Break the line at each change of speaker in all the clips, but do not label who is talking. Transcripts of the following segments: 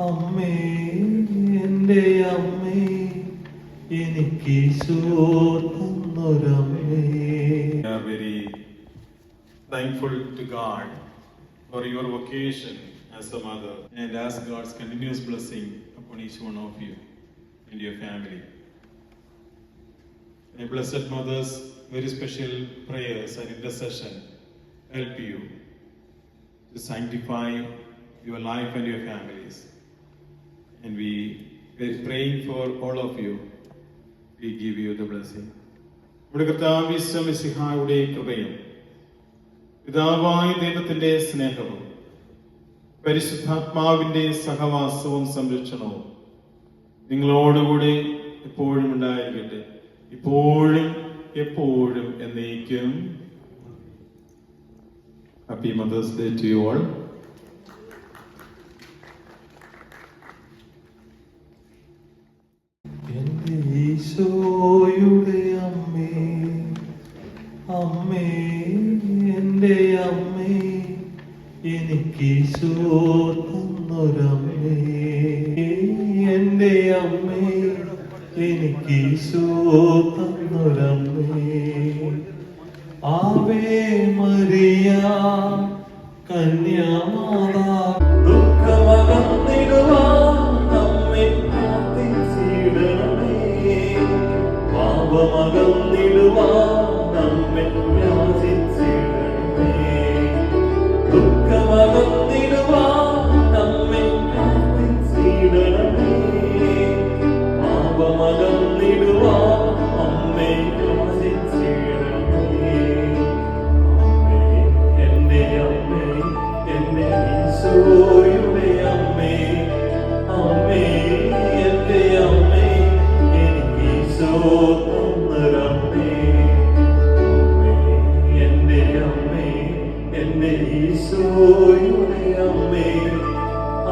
അമ്മേ എൻ്റെ അമ്മേ എനിക്ക് തന്നൊരമ്മേ.
We are very thankful to God for your vocation as a mother and ask God's continuous blessing upon each one of you and your family. My blessed mother's very special prayers and intercession help you to sanctify your life and your families. And we are praying for all of you. We give you the blessing. നമ്മുടെ കർത്താവ് ഈശോ മിശിഹായുടെ കൃപയും പിതാവായ ദൈവത്തിന്റെ സ്നേഹവും പരിശുദ്ധാത്മാവിന്റെ സഹവാസവും സംരക്ഷണവും നിങ്ങളോടുകൂടി എപ്പോഴും ഉണ്ടായിരിക്കട്ടെ, ഇപ്പോഴും എപ്പോഴും എന്നേക്കും. Happy mother's day to you all.
എൻ്റെ ഈശോയുടെ അമ്മേ, അമ്മേ എൻ്റെ അമ്മേ എനിക്ക് തന്നൊരമ്മേ. എൻ്റെ അമ്മേ എനിക്ക് തന്നൊരമ്മേ. ആവേ മരിയ കന്യാമാതാ ദുഃഖമകന്നിടുവാൻ നമ്മെ പ്രാർത്ഥിച്ചിടണമേ. പാപമകന്നിടുവാൻ നമ്മെ യാചിച്ചിടണമേ. ദുഃഖമകന്നിടുവാൻ നമ്മെ പ്രാർത്ഥിച്ചിടണമേ. പാപമകന്നിടുവാൻ നമ്മെ യാചിച്ചിടണമേ. അമ്മേ എൻ്റെ അമ്മേ എൻ്റെ ഈശോയുടെ അമ്മേ, അമ്മേ എൻ്റെ അമ്മേ എനിക്ക് തന്നൊരമ്മേ. എൻ്റെ അമ്മേ എൻ്റെ ഈശോയുടെ അമ്മേ,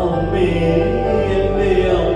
അമ്മേ എൻ്റെ അമ്മേ